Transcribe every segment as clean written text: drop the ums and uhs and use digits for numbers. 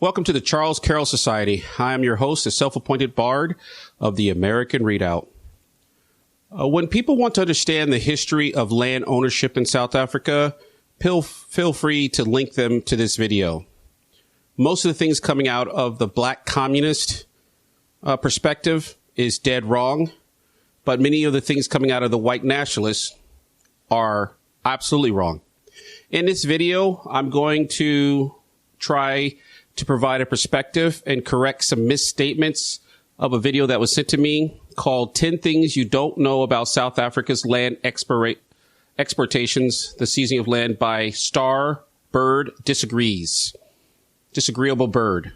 Welcome to the Charles Carroll Society. I am your host, the self-appointed bard of the American Readout. When people want to understand the history of land ownership in South Africa, feel free to link them to this video. Most of the things coming out of the black communist perspective is dead wrong, but many of the things coming out of the white nationalists are absolutely wrong. In this video, I'm going to try to provide a perspective and correct some misstatements of a video that was sent to me called 10 Things You Don't Know About South Africa's Land Exportations, the Seizing of Land by Starbird Disagrees. Disagreeable Bird.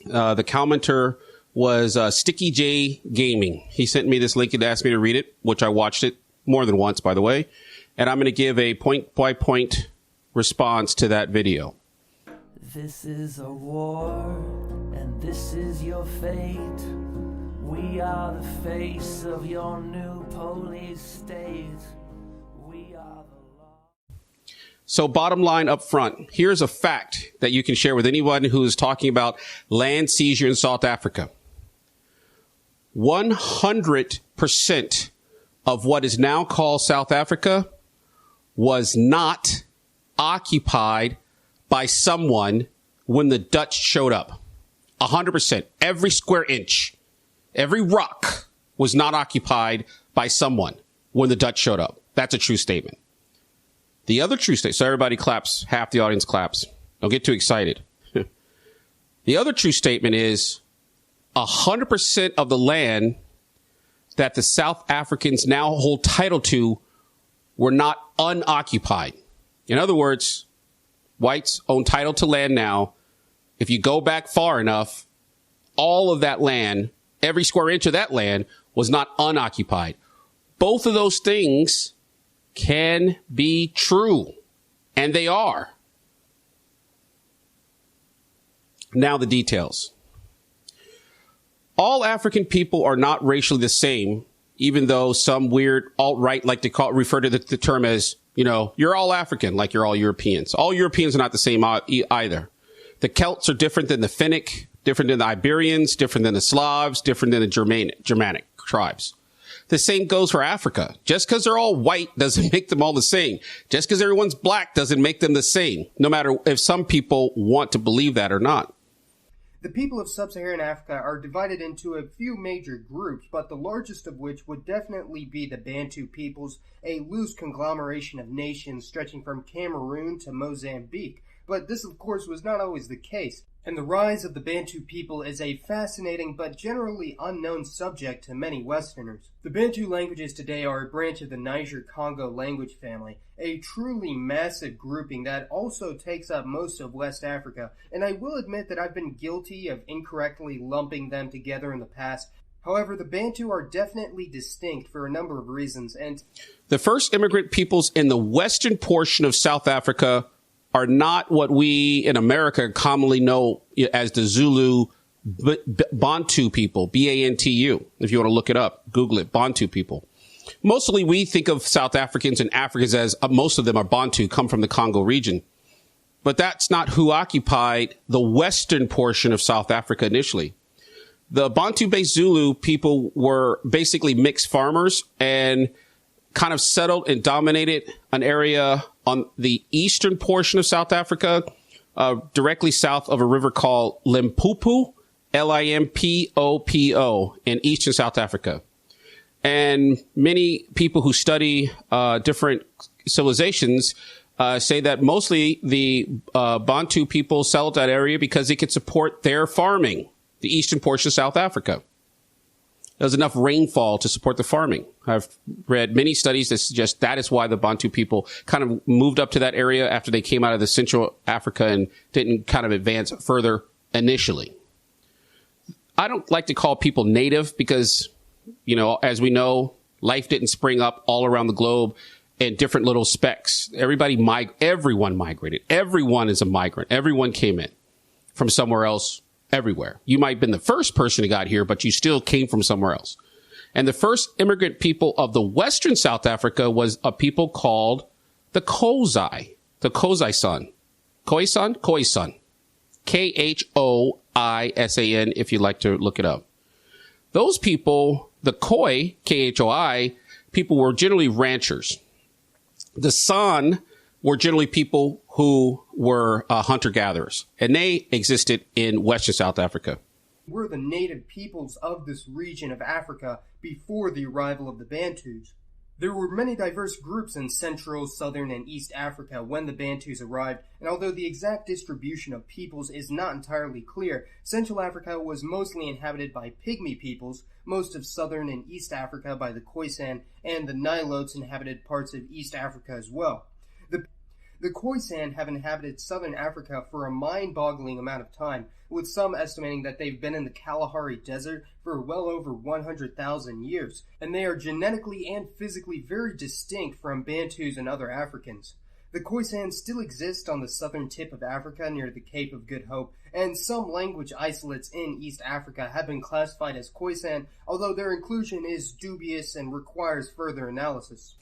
The commenter was Sticky J Gaming. He sent me this link and asked me to read it, which I watched it more than once, by the way. And I'm going to give a point-by-point response to that video. This is a war, and this is your fate. We are the face of your new police state. We are the law. So bottom line up front, here's a fact that you can share with anyone who is talking about land seizure in South Africa. 100% of what is now called South Africa was not occupied by someone when the Dutch showed up. 100%. Every square inch, every rock was not occupied by someone when the Dutch showed up. That's a true statement. The other true statement, so everybody claps, half the audience claps. Don't get too excited. The other true statement is 100% of the land that the South Africans now hold title to were not unoccupied. In other words, whites own title to land now. If you go back far enough, all of that land, every square inch of that land was not unoccupied. Both of those things can be true, and they are. Now the details. All African people are not racially the same, even though some weird alt-right like to refer to the term as, you're all African, like you're all Europeans. All Europeans are not the same either. The Celts are different than the Finnic, different than the Iberians, different than the Slavs, different than the Germanic tribes. The same goes for Africa. Just because they're all white doesn't make them all the same. Just because everyone's black doesn't make them the same, no matter if some people want to believe that or not. The people of sub-Saharan Africa are divided into a few major groups, but the largest of which would definitely be the Bantu peoples, a loose conglomeration of nations stretching from Cameroon to Mozambique. But this, of course, was not always the case, and the rise of the Bantu people is a fascinating but generally unknown subject to many Westerners. The Bantu languages today are a branch of the Niger-Congo language family, a truly massive grouping that also takes up most of West Africa, and I will admit that I've been guilty of incorrectly lumping them together in the past. However, the Bantu are definitely distinct for a number of reasons, and the first immigrant peoples in the western portion of South Africa are not what we in America commonly know as the Zulu Bantu people, B-A-N-T-U. If you want to look it up, Google it, Bantu people. Mostly we think of South Africans and Africans as most of them are Bantu, come from the Congo region. But that's not who occupied the western portion of South Africa initially. The Bantu-based Zulu people were basically mixed farmers and kind of settled and dominated an area on the eastern portion of South Africa, directly south of a river called Limpopo, Limpopo, in eastern South Africa. And many people who study different civilizations say that mostly the Bantu people settled that area because they could support their farming, the eastern portion of South Africa. There was enough rainfall to support the farming. I've read many studies that suggest that is why the Bantu people kind of moved up to that area after they came out of the Central Africa and didn't kind of advance further initially. I don't like to call people native because, as we know, life didn't spring up all around the globe in different little specks. Everyone migrated. Everyone is a migrant. Everyone came in from somewhere else. Everywhere. You might have been the first person who got here, but you still came from somewhere else. And the first immigrant people of the Western South Africa was a people called the Khoi San. Khoi San? Khoi San. Khoisan, if you'd like to look it up. Those people, the Khoi, Khoi, people were generally ranchers. The San were generally people who were hunter-gatherers, and they existed in Western South Africa. Were the native peoples of this region of Africa before the arrival of the Bantus. There were many diverse groups in Central, Southern, and East Africa when the Bantus arrived, and although the exact distribution of peoples is not entirely clear, Central Africa was mostly inhabited by Pygmy peoples, most of Southern and East Africa by the Khoi San, and the Nilotes inhabited parts of East Africa as well. The Khoi San have inhabited Southern Africa for a mind-boggling amount of time, with some estimating that they've been in the Kalahari Desert for well over 100,000 years, and they are genetically and physically very distinct from Bantus and other Africans. The Khoi San still exist on the southern tip of Africa near the Cape of Good Hope, and some language isolates in East Africa have been classified as Khoi San, although their inclusion is dubious and requires further analysis.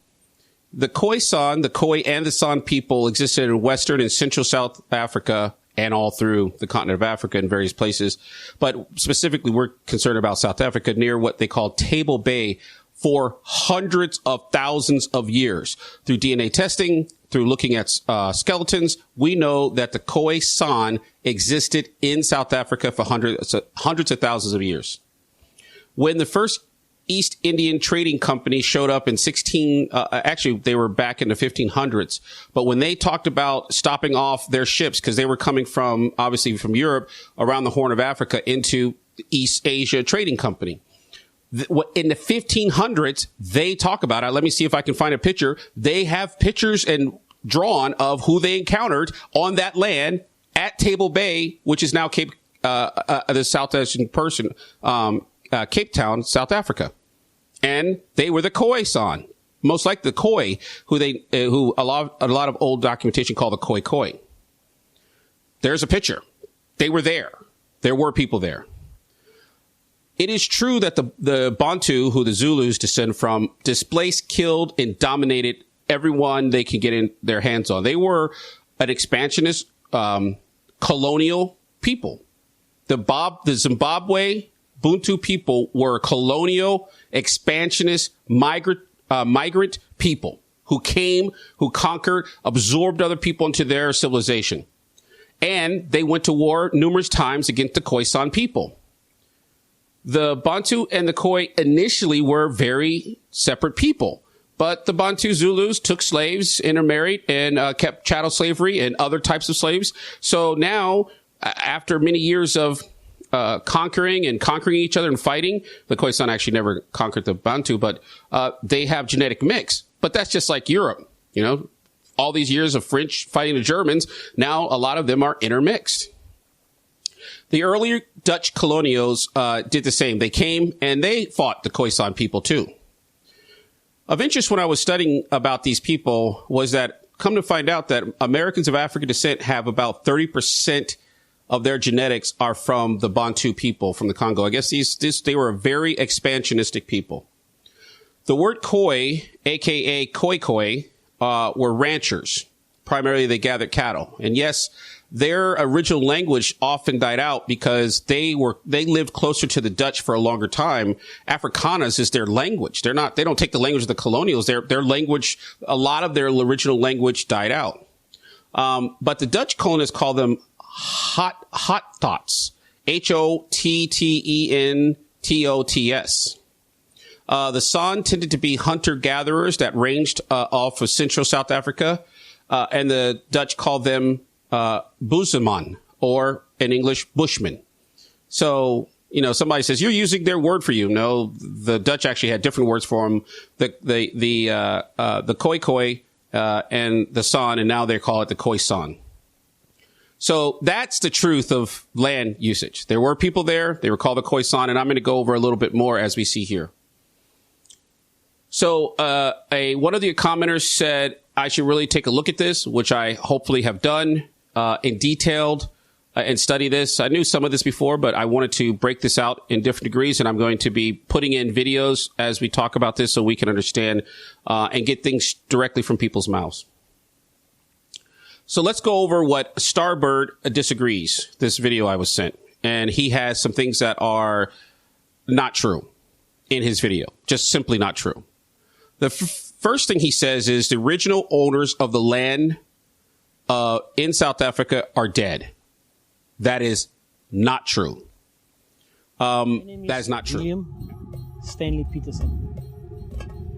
The Khoi San, the Khoi and the San people existed in Western and Central South Africa and all through the continent of Africa in various places. But specifically, we're concerned about South Africa near what they call Table Bay for hundreds of thousands of years. Through DNA testing, through looking at skeletons, we know that the Khoi San existed in South Africa for hundreds of thousands of years. When the first East Indian Trading Company showed up in actually they were back in the 1500s, but when they talked about stopping off their ships because they were coming from, obviously from Europe around the Horn of Africa into the East Asia Trading Company. In the 1500s, they talk about it. Let me see if I can find a picture. They have pictures and drawn of who they encountered on that land at Table Bay, which is now the South Asian Cape Town, South Africa. And they were the Khoi San, most like the Khoi, who a lot of old documentation call the Khoi. There's a picture. They were there. There were people there. It is true that the Bantu, who the Zulus descend from, displaced, killed, and dominated everyone they can get in their hands on. They were an expansionist, colonial people. The Zimbabwe Bantu people were colonial, expansionist, migrant people who came, who conquered, absorbed other people into their civilization. And they went to war numerous times against the Khoi San people. The Bantu and the Khoi initially were very separate people, but the Bantu Zulus took slaves, intermarried, and kept chattel slavery and other types of slaves. So now, after many years of conquering each other and fighting. The Khoi San actually never conquered the Bantu, but they have genetic mix. But that's just like Europe, you know, all these years of French fighting the Germans. Now a lot of them are intermixed. The earlier Dutch colonials did the same. They came and they fought the Khoi San people too. Of interest when I was studying about these people was that, come to find out that Americans of African descent have about 30% of their genetics are from the Bantu people from the Congo. I guess they were a very expansionistic people. The word Khoi, aka Khoi, were ranchers. Primarily, they gathered cattle. And yes, their original language often died out because they lived closer to the Dutch for a longer time. Afrikaans is their language. They don't take the language of the colonials. Their language, a lot of their original language died out. But the Dutch colonists call them Hottentots, Hottentots. The San tended to be hunter-gatherers that ranged off of Central South Africa, and the Dutch called them Buzeman, or in English, Bushmen. So, you know, somebody says, you're using their word for you. No, the Dutch actually had different words for them. The Khoi and the San, and now they call it the Khoi San. So that's the truth of land usage. There were people there. They were called the Khoi San, and I'm going to go over a little bit more as we see here. So one of the commenters said I should really take a look at this, which I hopefully have done in detailed and study this. I knew some of this before, but I wanted to break this out in different degrees, and I'm going to be putting in videos as we talk about this so we can understand and get things directly from people's mouths. So let's go over what Starbird Disagrees, this video I was sent. And he has some things that are not true in his video. Just simply not true. The first thing he says is the original owners of the land in South Africa are dead. That is not true. That is not true. William Stanley Peterson.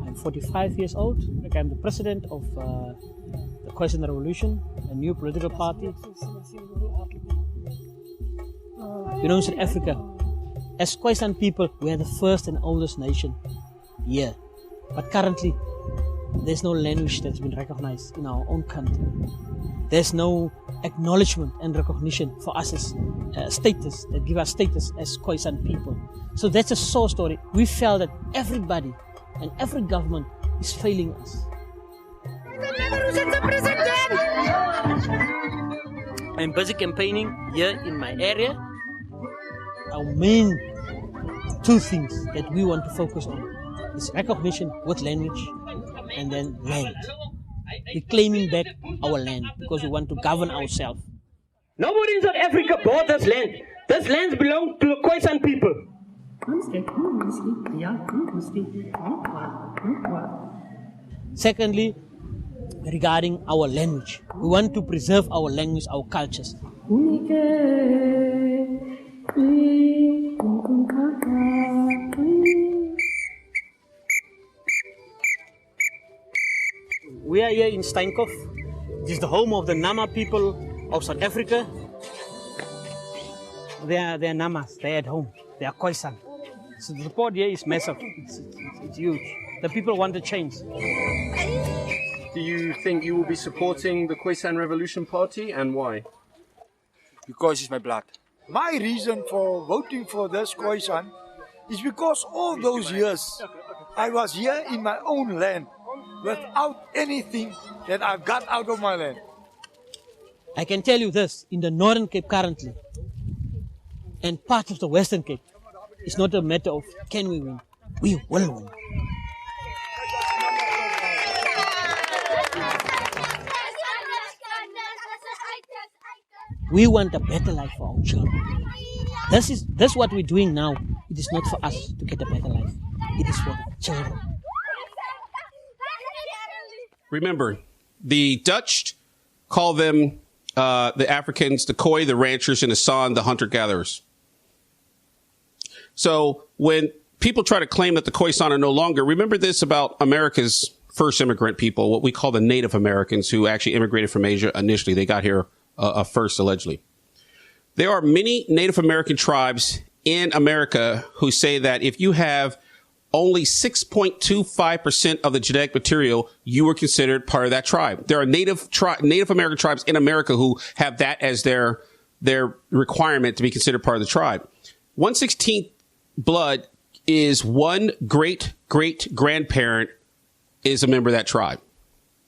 I'm 45 years old. I'm the president of the Khoi San Revolution, a new political party. You know, in South Africa, as Khoi San people, we are the first and oldest nation here. But currently, there's no language that's been recognized in our own country. There's no acknowledgement and recognition for us as status, that give us status as Khoi San people. So that's a sore story. We felt that everybody and every government is failing us. I'm busy campaigning here in my area. Our main two things that we want to focus on is recognition with language and then land. We're claiming back our land because we want to govern ourselves. Nobody in South Africa bought this land. This land belongs to the Khoi San people. Secondly, regarding our language, we want to preserve our language, our cultures. We are here in Steenkop. It is the home of the Nama people of South Africa. They are Namas. They are at home. They are Khoi San. So the support here is massive. It's huge. The people want to change. Do you think you will be supporting the Khoi San Revolution Party, and why? Because it's my blood. My reason for voting for this Khoi San is because all those years I was here in my own land without anything that I got out of my land. I can tell you this, in the Northern Cape currently, and part of the Western Cape, it's not a matter of can we win, we will win. We want a better life for our children. That's what we're doing now. It is not for us to get a better life. It is for the children. Remember, the Dutch call them, the Africans, the Khoi, the ranchers, and the San, the hunter-gatherers. So when people try to claim that the Khoi San are no longer, remember this about America's first immigrant people, what we call the Native Americans who actually immigrated from Asia initially. They got here first, allegedly. There are many Native American tribes in America who say that if you have only 6.25% of the genetic material, you were considered part of that tribe. There are Native American tribes in America who have that as their requirement to be considered part of the tribe. 1/16 blood is one great-great-grandparent is a member of that tribe.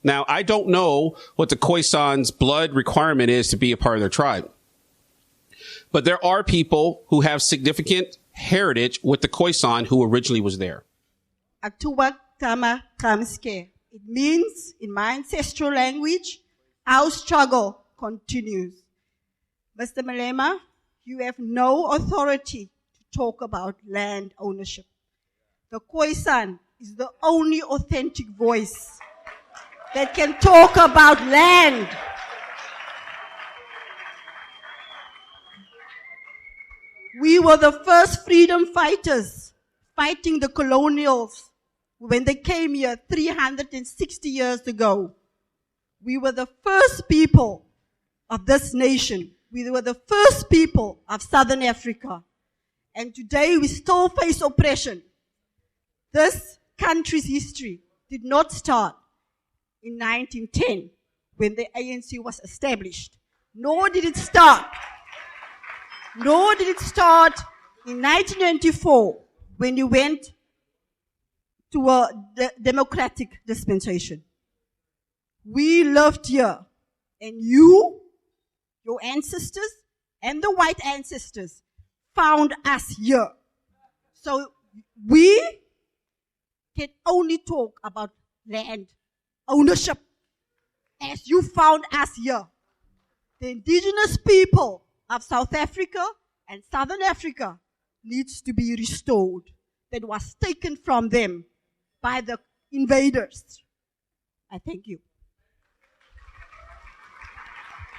Now, I don't know what the Khoi San's blood requirement is to be a part of their tribe. But there are people who have significant heritage with the Khoi San who originally was there. It means, in my ancestral language, our struggle continues. Mr. Malema, you have no authority to talk about land ownership. The Khoi San is the only authentic voice that can talk about land. We were the first freedom fighters fighting the colonials when they came here 360 years ago. We were the first people of this nation. We were the first people of Southern Africa. And today we still face oppression. This country's history did not start in 1910 when the ANC was established, nor did it start in 1994 when we went to a democratic dispensation. We lived here, and your ancestors, and the white ancestors found us here. So we can only talk about land ownership. as you found us here. The indigenous people of South Africa and Southern Africa needs to be restored. That was taken from them by the invaders. I thank you.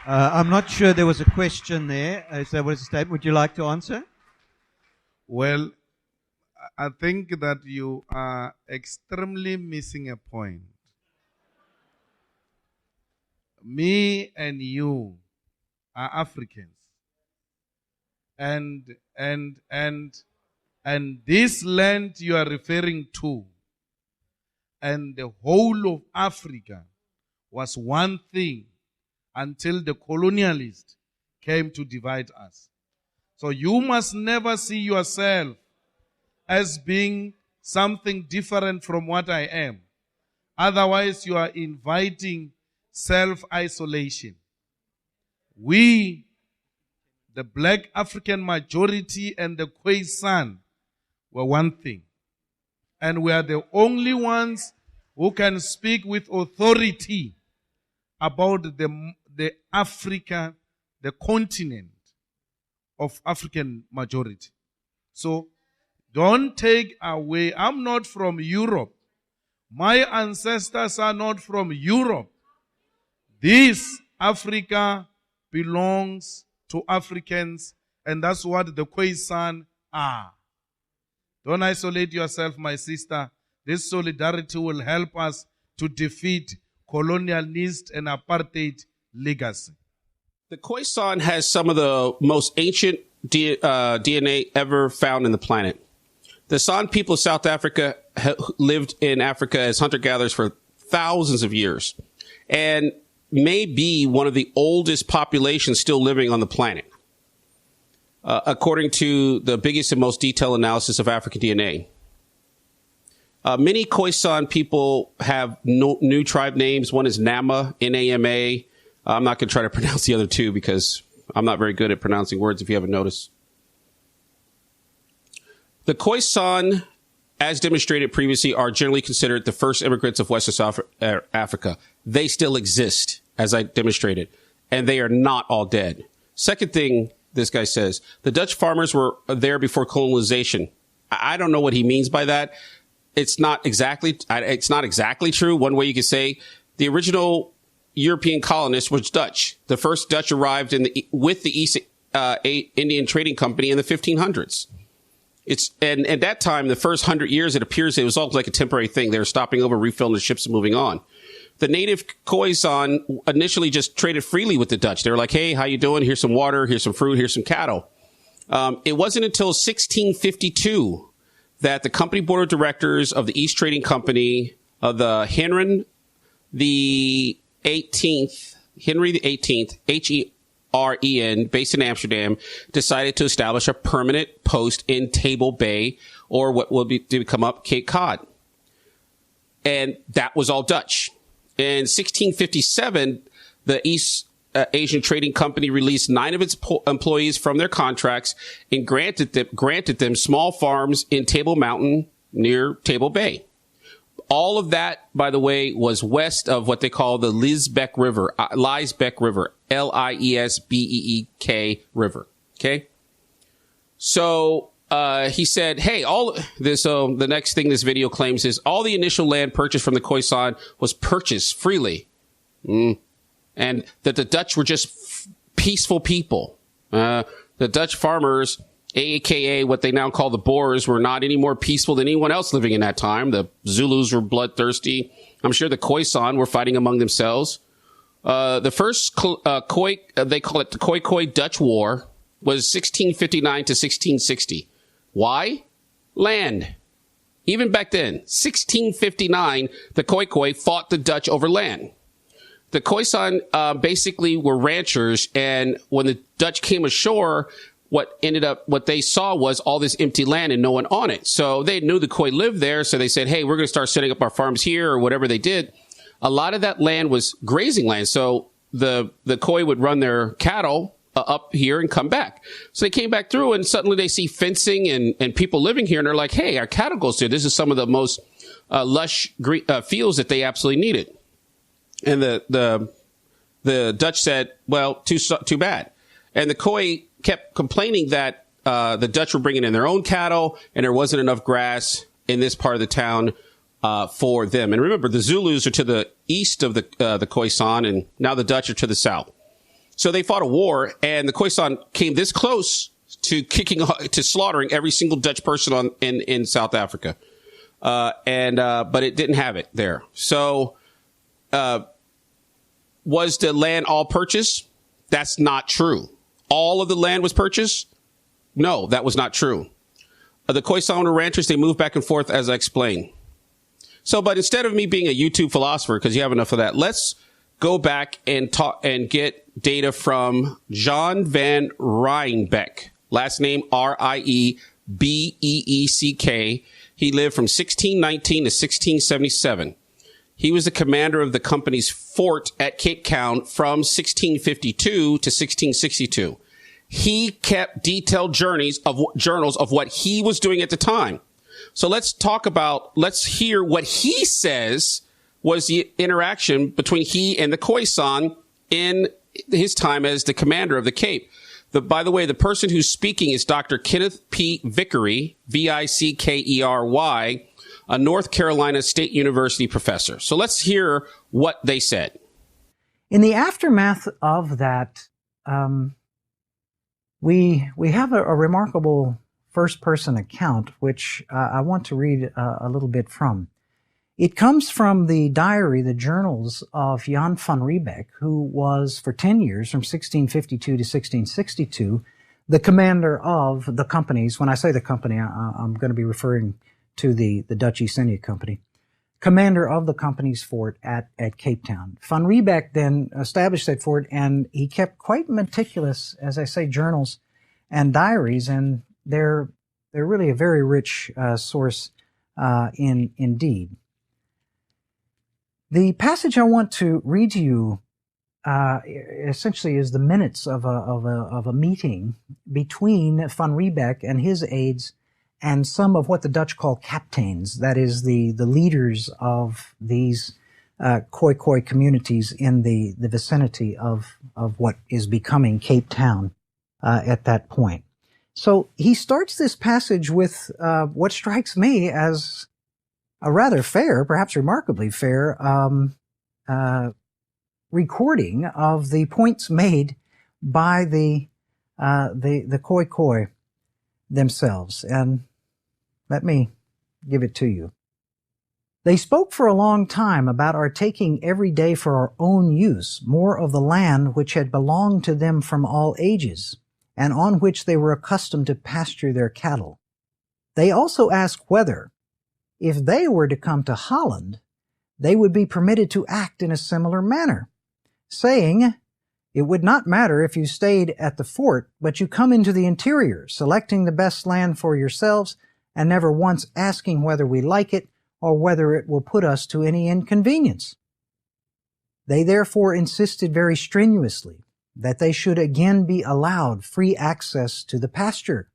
I'm not sure there was a question there. Is there was a statement? Would you like to answer? Well, I think that you are extremely missing a point. Me and you are Africans. And this land you are referring to and the whole of Africa was one thing until the colonialists came to divide us. So you must never see yourself as being something different from what I am. Otherwise, you are inviting self-isolation. We, the black African majority and the Khoi San, were one thing. And we are the only ones who can speak with authority about the Africa, the continent of African majority. So don't take away, I'm not from Europe. My ancestors are not from Europe. This Africa belongs to Africans, and that's what the Khoi San are. Don't isolate yourself, my sister. This solidarity will help us to defeat colonialist and apartheid legacy. The Khoi San has some of the most ancient DNA ever found in the planet. The San people of South Africa lived in Africa as hunter-gatherers for thousands of years and may be one of the oldest populations still living on the planet, according to the biggest and most detailed analysis of African DNA. Many Khoi San people have new tribe names. One is Nama, N-A-M-A. I'm not going to try to pronounce the other two because I'm not very good at pronouncing words, if you haven't noticed. The Khoi San, as demonstrated previously, are generally considered the first immigrants of West Africa. They still exist, as I demonstrated, and they are not all dead. Second thing this guy says, the Dutch farmers were there before colonization. I don't know what he means by that. It's not exactly true. One way you could say the original European colonists was Dutch. The first Dutch arrived with the East Indian Trading Company in the 1500s. And at that time, the first 100 years, it appears it was all like a temporary thing. They were stopping over, refilling the ships and moving on. The native Khoi San initially just traded freely with the Dutch. They were like, hey, how you doing? Here's some water. Here's some fruit. Here's some cattle. It wasn't until 1652 that the company board of directors of the East Trading Company of the Henry the 18th, H-E-R-E-N, based in Amsterdam, decided to establish a permanent post in Table Bay, or what will become up Cape Cod. And that was all Dutch. In 1657, the East Asian Trading Company released 9 of its employees from their contracts and granted them small farms in Table Mountain near Table Bay. All of that, by the way, was west of what they call the Liesbeek River, L-I-E-S-B-E-E-K River. Okay. So, he said, hey, the next thing this video claims is all the initial land purchased from the Khoi San was purchased freely. And that the Dutch were just peaceful people. The Dutch farmers, aka what they now call the Boers, were not any more peaceful than anyone else living in that time. The Zulus were bloodthirsty. I'm sure the Khoi San were fighting among themselves. The first Khoi, they call it the Khoi Dutch War, was 1659 to 1660. Why? Land. Even back then, 1659, the Khoi fought the Dutch over land. The Khoi San basically were ranchers, and when the Dutch came ashore, what they saw was all this empty land and no one on it. So they knew the Khoi lived there, so they said, hey, we're going to start setting up our farms here, or whatever they did. A lot of that land was grazing land, so the Khoi would run their cattle up here and come back. So they came back through, and suddenly they see fencing and people living here, and they're like, hey, our cattle goes here. This is some of the most lush fields that they absolutely needed. And the Dutch said, well, too bad. And the Khoi kept complaining that the Dutch were bringing in their own cattle and there wasn't enough grass in this part of the town for them. And remember, the Zulus are to the east of the Khoi San, and now the Dutch are to the south. So they fought a war, and the Khoi San came this close to slaughtering every single Dutch person in South Africa. But it didn't have it there. So, was the land all purchased? That's not true. All of the land was purchased? No, that was not true. The Khoi San were ranchers. They moved back and forth, as I explained. So, but instead of me being a YouTube philosopher, because you have enough of that, let's go back and talk and get data from John van Riebeeck. Last name Riebeeck. He lived from 1619 to 1677. He was the commander of the company's fort at Cape Town from 1652 to 1662. He kept detailed journals of what he was doing at the time. So let's hear what he says was the interaction between he and the Khoi San in his time as the commander of the Cape. By the way, the person who's speaking is Dr. Kenneth P. Vickery, Vickery, a North Carolina State University professor. So let's hear what they said. In the aftermath of that, we have a remarkable first-person account, which I want to read a little bit from. It comes from the diary, the journals of Jan van Riebeeck, who was for 10 years, from 1652 to 1662, the commander of the companies. When I say the company, I'm going to be referring to the Dutch East India Company, commander of the company's fort at Cape Town. Van Riebeeck then established that fort, and he kept quite meticulous, as I say, journals and diaries, and they're really a very rich source indeed. The passage I want to read to you essentially is the minutes of a meeting between Van Riebeeck and his aides and some of what the Dutch call captains, that is the leaders of these Khoi communities in the vicinity of what is becoming Cape Town at that point. So he starts this passage with what strikes me as a rather fair, perhaps remarkably fair, recording of the points made by the Khoi themselves. And let me give it to you. They spoke for a long time about our taking every day for our own use more of the land which had belonged to them from all ages, and on which they were accustomed to pasture their cattle. They also asked whether, if they were to come to Holland, they would be permitted to act in a similar manner, saying, it would not matter if you stayed at the fort, but you come into the interior, selecting the best land for yourselves, and never once asking whether we like it or whether it will put us to any inconvenience. They therefore insisted very strenuously that they should again be allowed free access to the pasture.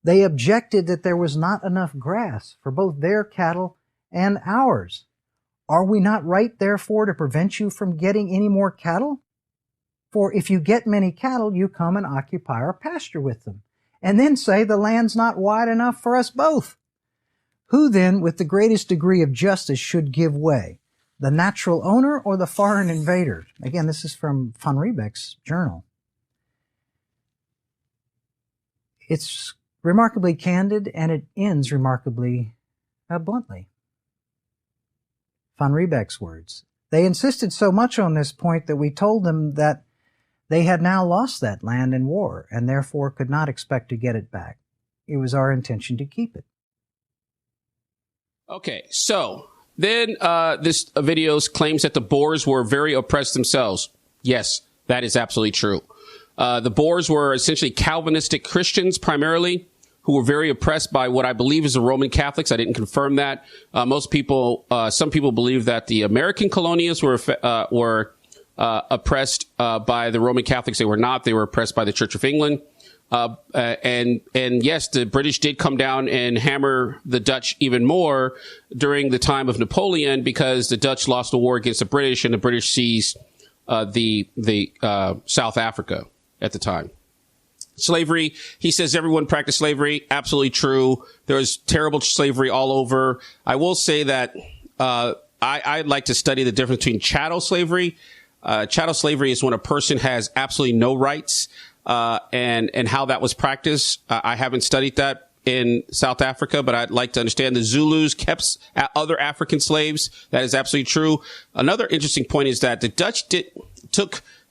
They objected that there was not enough grass for both their cattle and ours. Are we not right, therefore, to prevent you from getting any more cattle? For if you get many cattle, you come and occupy our pasture with them, and then say the land's not wide enough for us both. Who then, with the greatest degree of justice, should give way, the natural owner or the foreign invader? Again, this is from Van Riebeeck's journal. It's remarkably candid, and it ends remarkably bluntly. Van Riebeeck's words. They insisted so much on this point that we told them that they had now lost that land in war, and therefore could not expect to get it back. It was our intention to keep it. Okay, so then this video claims that the Boers were very oppressed themselves. Yes, that is absolutely true. The Boers were essentially Calvinistic Christians primarily, who were very oppressed by what I believe is the Roman Catholics. I didn't confirm that. Some people believe that the American colonials were oppressed by the Roman Catholics. They were not. They were oppressed by the Church of England. And yes, the British did come down and hammer the Dutch even more during the time of Napoleon, because the Dutch lost the war against the British, and the British seized South Africa at the time. Slavery, he says everyone practiced slavery. Absolutely true. There was terrible slavery all over. I will say that I'd like to study the difference between chattel slavery. Chattel slavery is when a person has absolutely no rights, and how that was practiced. I haven't studied that in South Africa, but I'd like to understand. The Zulus kept other African slaves. That is absolutely true. Another interesting point is that the Dutch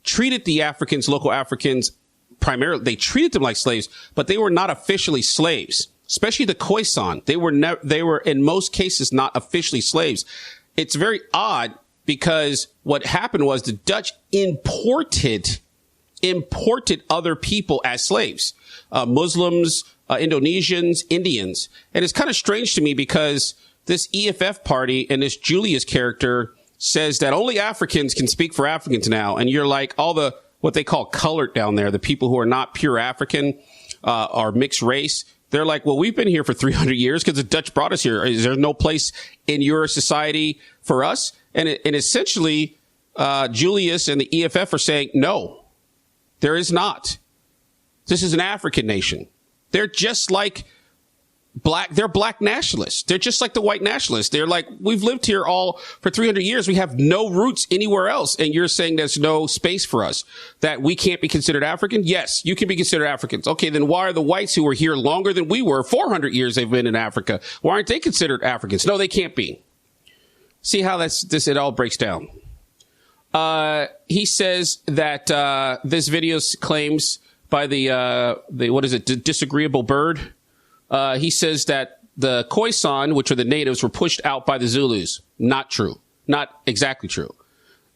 treated the Africans, local Africans, primarily, they treated them like slaves, but they were not officially slaves, especially the Khoi San. They were in most cases not officially slaves. It's very odd, because what happened was the Dutch imported other people as slaves, Muslims, Indonesians, Indians. And it's kind of strange to me, because this EFF party and this Julius character says that only Africans can speak for Africans now. And you're like, all the, what they call colored down there, the people who are not pure African, are mixed race. They're like, well, we've been here for 300 years because the Dutch brought us here. Is there no place in your society for us? And essentially, Julius and the EFF are saying, no, there is not. This is an African nation. They're just like they're black nationalists. They're just like the white nationalists. They're like, we've lived here all for 300 years. We have no roots anywhere else. And you're saying there's no space for us, that we can't be considered African? Yes, you can be considered Africans. Okay, then why are the whites who were here longer than we were, 400 years they've been in Africa, why aren't they considered Africans? No, they can't be. See how it all breaks down. He says that, this video claims by the disagreeable bird. He says that the Khoi San, which are the natives, were pushed out by the Zulus. Not true. Not exactly true.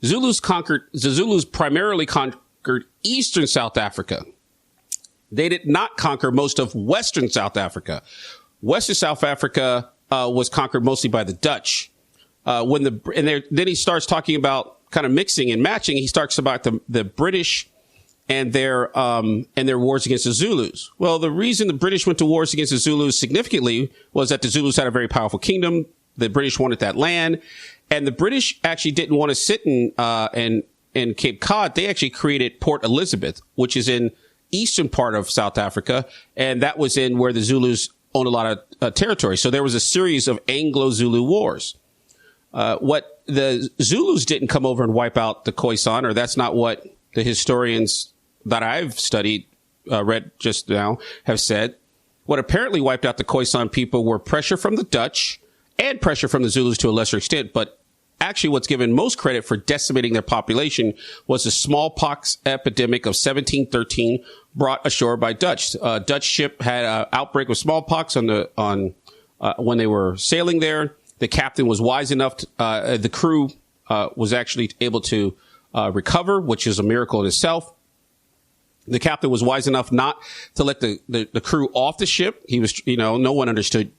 The Zulus primarily conquered eastern South Africa. They did not conquer most of western South Africa. Western South Africa was conquered mostly by the Dutch. Then he starts talking about kind of mixing and matching. He talks about the British and their wars against the Zulus. Well, the reason the British went to wars against the Zulus significantly was that the Zulus had a very powerful kingdom. The British wanted that land, and the British actually didn't want to sit in Cape Cod. They actually created Port Elizabeth, which is in eastern part of South Africa, and that was in where the Zulus owned a lot of territory. So there was a series of Anglo-Zulu wars. What the Zulus didn't come over and wipe out the Khoi San, or that's not what the historians that I've studied, read just now, have said. What apparently wiped out the Khoi San people were pressure from the Dutch and pressure from the Zulus to a lesser extent. But actually what's given most credit for decimating their population was the smallpox epidemic of 1713 brought ashore by Dutch. Dutch ship had an outbreak of smallpox when they were sailing there. The captain was wise enough the crew was actually able to recover, which is a miracle in itself. The captain was wise enough not to let the crew off the ship. He was, no one understood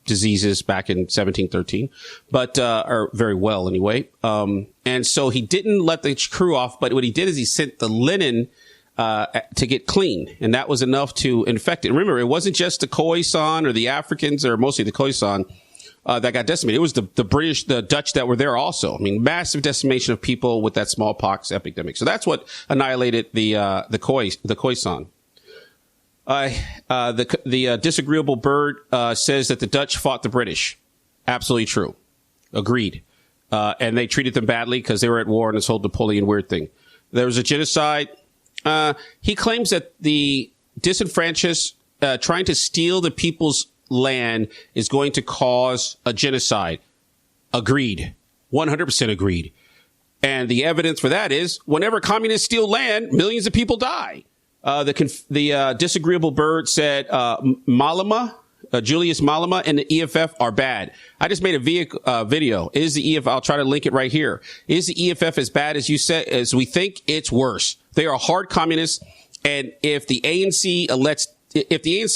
diseases back in 1713, or very well anyway. And so he didn't let the crew off, but what he did is he sent the linen to get clean, and that was enough to infect it. Remember, it wasn't just the Khoi San or the Africans, or mostly the Khoi San, that got decimated. It was the British, the Dutch that were there also. I mean, massive decimation of people with that smallpox epidemic. So that's what annihilated the Khoi San. The disagreeable bird, says that the Dutch fought the British. Absolutely true. Agreed. And they treated them badly because they were at war, and this whole Napoleon weird thing. There was a genocide. He claims that the disenfranchised, trying to steal the people's land is going to cause a genocide. Agreed. 100% agreed. And the evidence for that is whenever communists steal land, millions of people die. The disagreeable bird said, Julius Malema and the EFF are bad. I just made a video. Is the EFF, I'll try to link it right here. Is the EFF as bad as you said, as we think? It's worse. They are hard communists. And if the ANC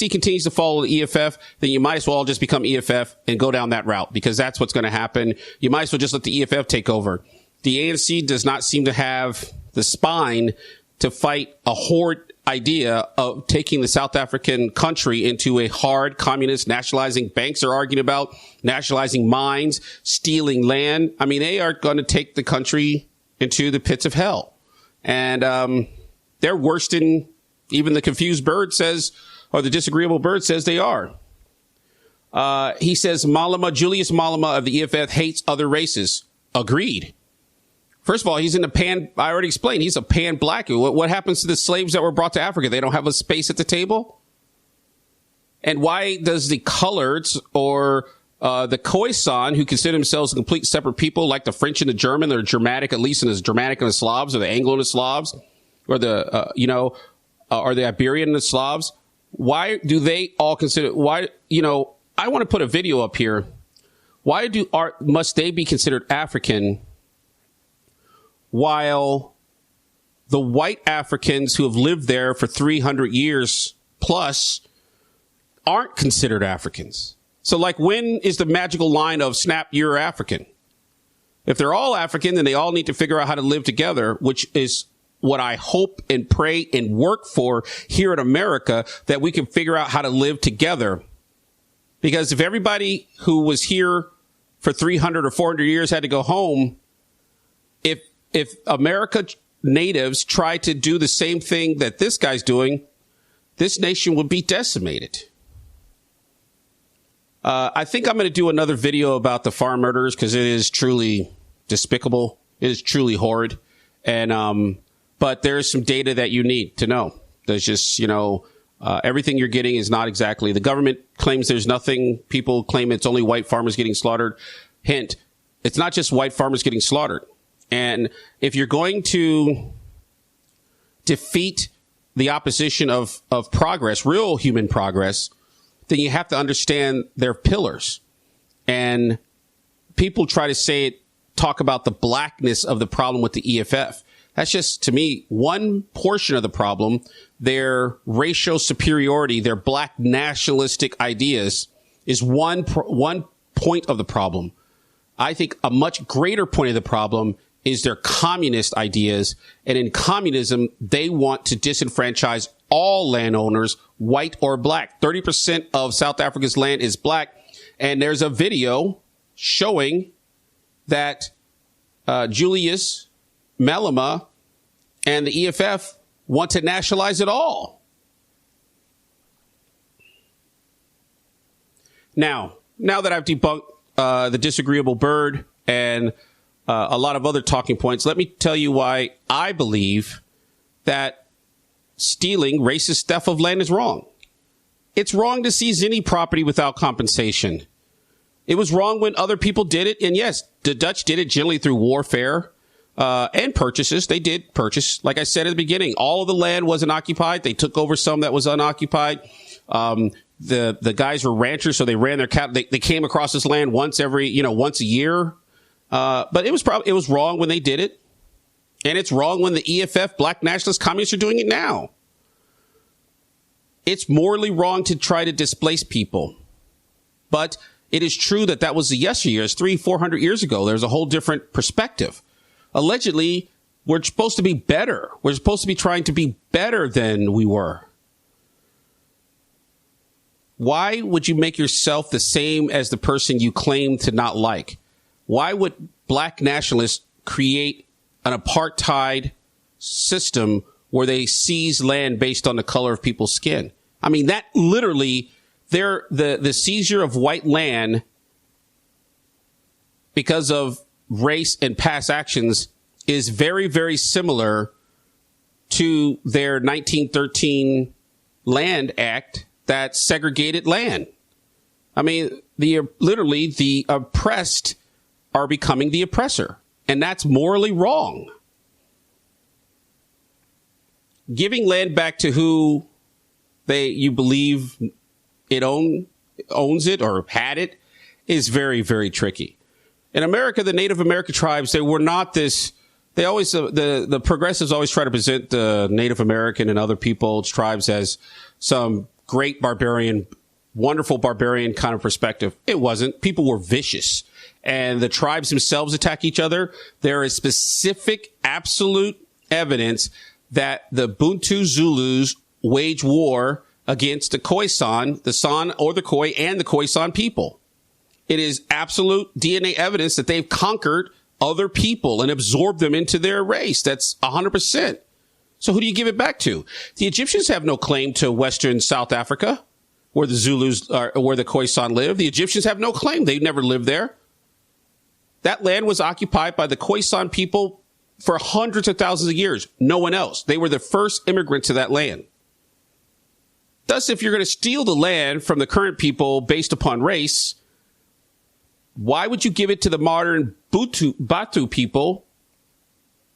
continues to follow the EFF, then you might as well just become EFF and go down that route, because that's what's going to happen. You might as well just let the EFF take over. The ANC does not seem to have the spine to fight a horde idea of taking the South African country into a hard communist, nationalizing banks are arguing about, nationalizing mines, stealing land. I mean, they are going to take the country into the pits of hell. And they're worse than even the confused bird says, or the disagreeable bird says they are. He says Julius Malema of the EFF hates other races. Agreed. First of all, he's in the I already explained, he's a pan-black. What happens to the slaves that were brought to Africa? They don't have a space at the table? And why does the coloreds or the Khoi San, who consider themselves a complete separate people, like the French and the German, they're Germanic, at least, and as Germanic and the Slavs, or the Anglo and the Slavs, or the, or the Iberian and the Slavs, why do they all consider, I want to put a video up here. Why must they be considered African while the white Africans who have lived there for 300 years plus aren't considered Africans? So, like, when is the magical line of snap, you're African? If they're all African, then they all need to figure out how to live together, which is what I hope and pray and work for here in America, that we can figure out how to live together. Because if everybody who was here for 300 or 400 years had to go home, if America natives tried to do the same thing that this guy's doing, this nation would be decimated. I think I'm going to do another video about the farm murders because it is truly despicable. It is truly horrid. And, but there's some data that you need to know. There's just, everything you're getting is not exactly. The government claims there's nothing. People claim it's only white farmers getting slaughtered. Hint, it's not just white farmers getting slaughtered. And if you're going to defeat the opposition of progress, real human progress, then you have to understand their pillars. And people try to talk about the blackness of the problem with the EFF. That's just, to me, one portion of the problem. Their racial superiority, their black nationalistic ideas is one point of the problem. I think a much greater point of the problem is their communist ideas. And in communism, they want to disenfranchise all landowners, white or black. 30% of South Africa's land is black. And there's a video showing that Julius Malema and the EFF want to nationalize it all. Now that I've debunked the disagreeable bird and a lot of other talking points, let me tell you why I believe that stealing racist theft of land is wrong. It's wrong to seize any property without compensation. It was wrong when other people did it. And yes, the Dutch did it generally through warfare and purchases. They did purchase. Like I said at the beginning, all of the land wasn't occupied. They took over some that was unoccupied. The guys were ranchers, so they ran their cattle. They came across this land once a year. But it was wrong when they did it. And it's wrong when the EFF, black nationalist communists, are doing it now. It's morally wrong to try to displace people. But it is true that was the yesteryears, 300-400 years ago. There's a whole different perspective. Allegedly, we're supposed to be better. We're supposed to be trying to be better than we were. Why would you make yourself the same as the person you claim to not like? Why would black nationalists create an apartheid system where they seize land based on the color of people's skin? I mean, that literally, the seizure of white land because of race and past actions is very, very similar to their 1913 Land Act that segregated land. I mean, literally the oppressed are becoming the oppressor, and that's morally wrong. Giving land back to who you believe it owns it or had it is very, very tricky. In America, the Native American tribes, they were not this. They always, the progressives always try to present the Native American and other people's tribes as some great barbarian, wonderful barbarian kind of perspective. It wasn't. People were vicious, and the tribes themselves attack each other. There is specific, absolute evidence that the Bantu Zulus wage war against the Khoi San, the San or the Khoi, and the Khoi San people. It is absolute DNA evidence that they've conquered other people and absorbed them into their race. That's 100%. So who do you give it back to? The Egyptians have no claim to Western South Africa, where the Zulus are, where the Khoi San live. The Egyptians have no claim. They never lived there. That land was occupied by the Khoi San people for hundreds of thousands of years. No one else. They were the first immigrant to that land. Thus, if you're going to steal the land from the current people based upon race, why would you give it to the modern Batu people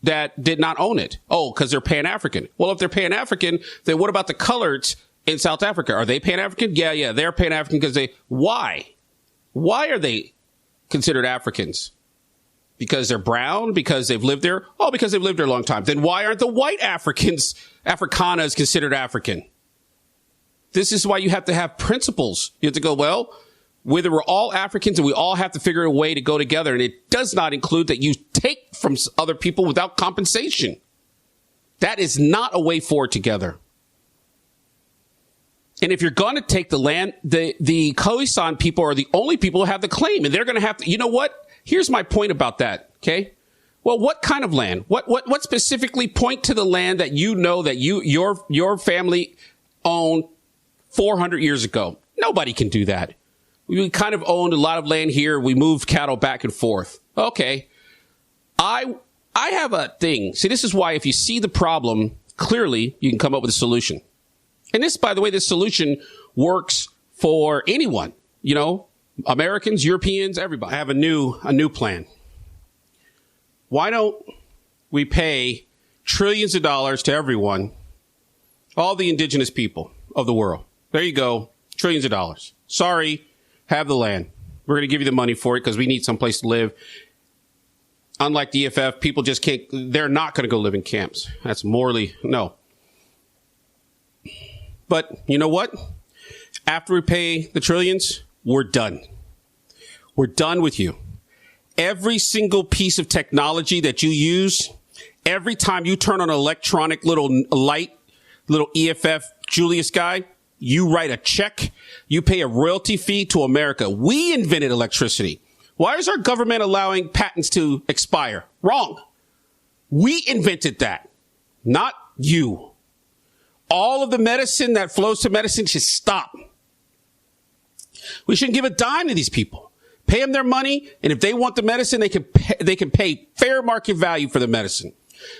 that did not own it? Oh, because they're Pan-African. Well, if they're Pan-African, then what about the coloreds in South Africa? Are they Pan-African? Yeah, they're Pan-African because why? Why are they considered Africans? Because they're brown? Because they've lived there? Oh, because they've lived there a long time. Then why aren't the white Africans, Afrikaners, considered African? This is why you have to have principles. You have to go, well, whether we're all Africans and we all have to figure a way to go together. And it does not include that you take from other people without compensation. That is not a way forward together. And if you're going to take the land, the Khoi San people are the only people who have the claim. And they're going to have to, you know what? Here's my point about that. Okay. Well, what kind of land? What specifically point to the land that you know that your family owned 400 years ago? Nobody can do that. We kind of owned a lot of land here. We moved cattle back and forth. Okay. I have a thing. See, this is why if you see the problem clearly, you can come up with a solution. And this, by the way, this solution works for anyone, you know, Americans, Europeans, everybody. I have a new plan. Why don't we pay trillions of dollars to everyone, all the indigenous people of the world? There you go. Trillions of dollars. Sorry, have the land. We're going to give you the money for it because we need someplace to live. Unlike the EFF, people just can't, they're not going to go live in camps. That's morally, no. But you know what? After we pay the trillions, we're done. We're done with you. Every single piece of technology that you use, every time you turn on an electronic little light, little EFF Julius guy, you write a check, you pay a royalty fee to America. We invented electricity. Why is our government allowing patents to expire? Wrong. We invented that, not you. All of the medicine that flows to medicine should stop. We shouldn't give a dime to these people. Pay them their money, and if they want the medicine, they can pay fair market value for the medicine.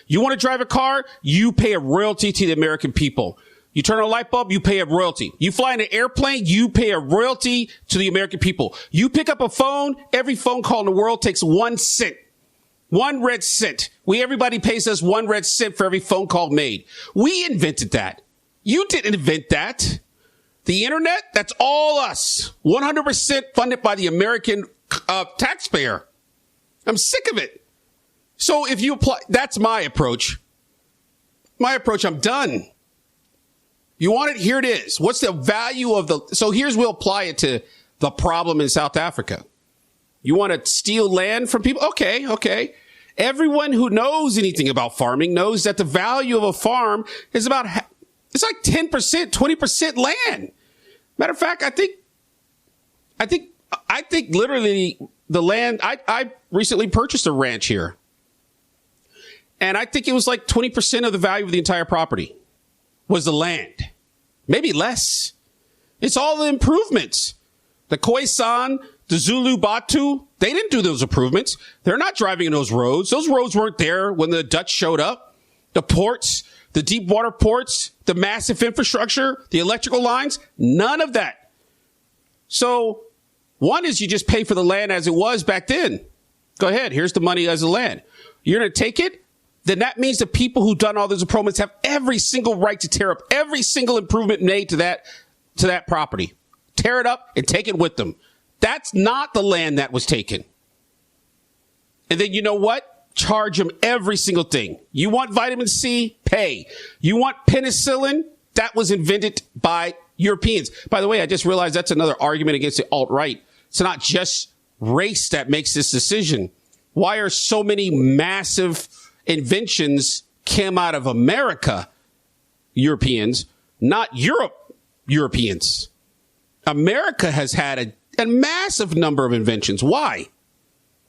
You want to drive a car, you pay a royalty to the American people. You turn on a light bulb, you pay a royalty. You fly in an airplane, you pay a royalty to the American people. You pick up a phone, every phone call in the world takes 1 cent. 1 red cent. Everybody pays us 1 red cent for every phone call made. We invented that. You didn't invent that. The internet, that's all us. 100% funded by the American taxpayer. I'm sick of it. So if you apply, that's my approach. I'm done. You want it? Here it is. What's the value of so we'll apply it to the problem in South Africa. You want to steal land from people? Okay. Everyone who knows anything about farming knows that the value of a farm is it's like 10%, 20% land. Matter of fact, I think literally the land, I recently purchased a ranch here. And I think it was like 20% of the value of the entire property was the land. Maybe less. It's all the improvements. The Khoi San, the Zulu Batu, they didn't do those improvements. They're not driving in those roads. Those roads weren't there when the Dutch showed up. The ports, the deep water ports, the massive infrastructure, the electrical lines, none of that. So one is you just pay for the land as it was back then. Go ahead. Here's the money as the land. You're going to take it. Then that means the people who done all those improvements have every single right to tear up every single improvement made to that property. Tear it up and take it with them. That's not the land that was taken. And then you know what? Charge them every single thing. You want vitamin C? Pay. You want penicillin? That was invented by Europeans. By the way, I just realized that's another argument against the alt-right. It's not just race that makes this decision. Why are so many massive inventions came out of America, Europeans, not Europeans. America has had a massive number of inventions. Why?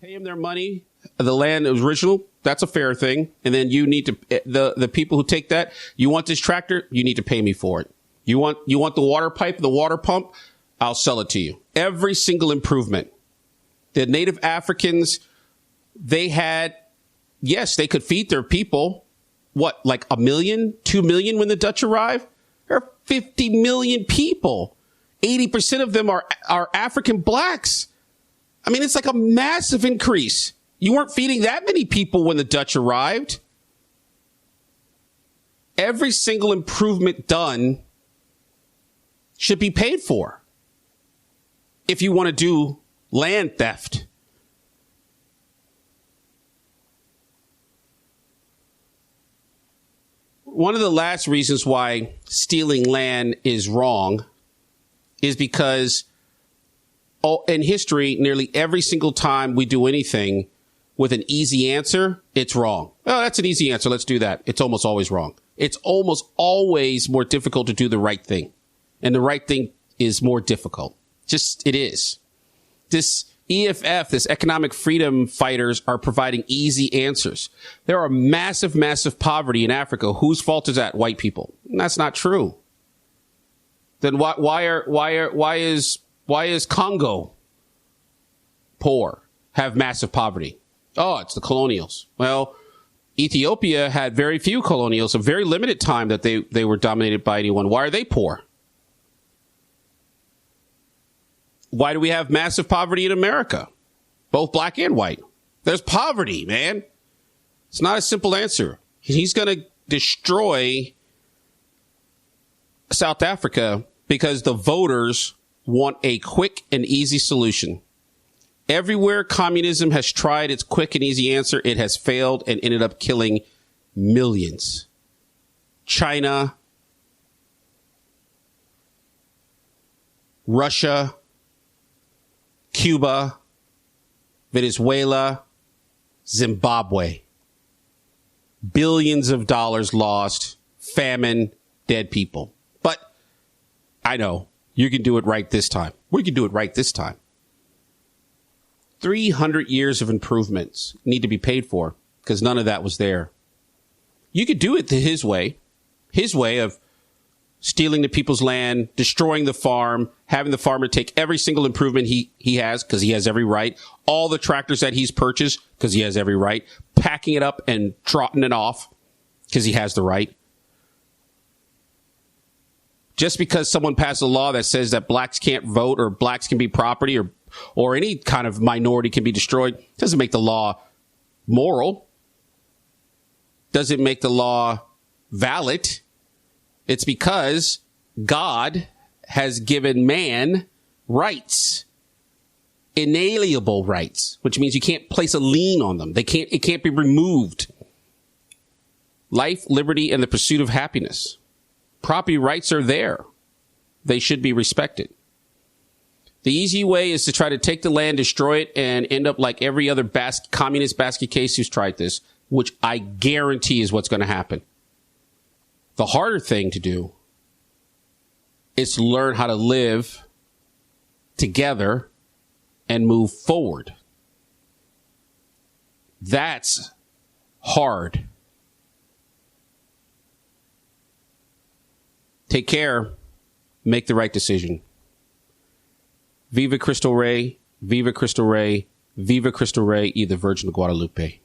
Pay them their money. The land is original. That's a fair thing. And then you need to, the people who take that, you want this tractor, you need to pay me for it. You want the water pipe, the water pump, I'll sell it to you. Every single improvement. The native Africans, they had, yes, they could feed their people. What, like 1 million, 2 million when the Dutch arrived? There are 50 million people. 80% of them are African blacks. I mean, it's like a massive increase. You weren't feeding that many people when the Dutch arrived. Every single improvement done should be paid for if you want to do land theft. One of the last reasons why stealing land is wrong is because in history, nearly every single time we do anything with an easy answer, it's wrong. Oh, that's an easy answer. Let's do that. It's almost always wrong. It's almost always more difficult to do the right thing. And the right thing is more difficult. Just, it is. This EFF, this economic freedom fighters, are providing easy answers. There are massive, massive poverty in Africa. Whose fault is that? White people. And that's not true. Then why is Congo poor, have massive poverty? Oh, it's the colonials. Well, Ethiopia had very few colonials, a very limited time that they were dominated by anyone. Why are they poor? Why do we have massive poverty in America? Both black and white. There's poverty, man. It's not a simple answer. He's going to destroy South Africa because the voters want a quick and easy solution. Everywhere communism has tried its quick and easy answer, it has failed and ended up killing millions. China, Russia, Cuba, Venezuela, Zimbabwe. Billions of dollars lost, famine, dead people. But I know you can do it right this time. We can do it right this time. 300 years of improvements need to be paid for because none of that was there. You could do it his way of stealing the people's land, destroying the farm, having the farmer take every single improvement he has because he has every right, all the tractors that he's purchased because he has every right, packing it up and trotting it off because he has the right. Just because someone passed a law that says that blacks can't vote or blacks can be property or any kind of minority can be destroyed doesn't make the law moral. Doesn't make the law valid. It's because God has given man rights, inalienable rights, which means you can't place a lien on them. It can't be removed. Life, liberty, and the pursuit of happiness. Property rights are there. They should be respected. The easy way is to try to take the land, destroy it, and end up like every other communist basket case who's tried this, which I guarantee is what's going to happen. The harder thing to do is to learn how to live together and move forward. That's hard. Take care. Make the right decision. Viva Cristo Rey, Viva Cristo Rey, Viva Cristo Rey y the Virgin of Guadalupe.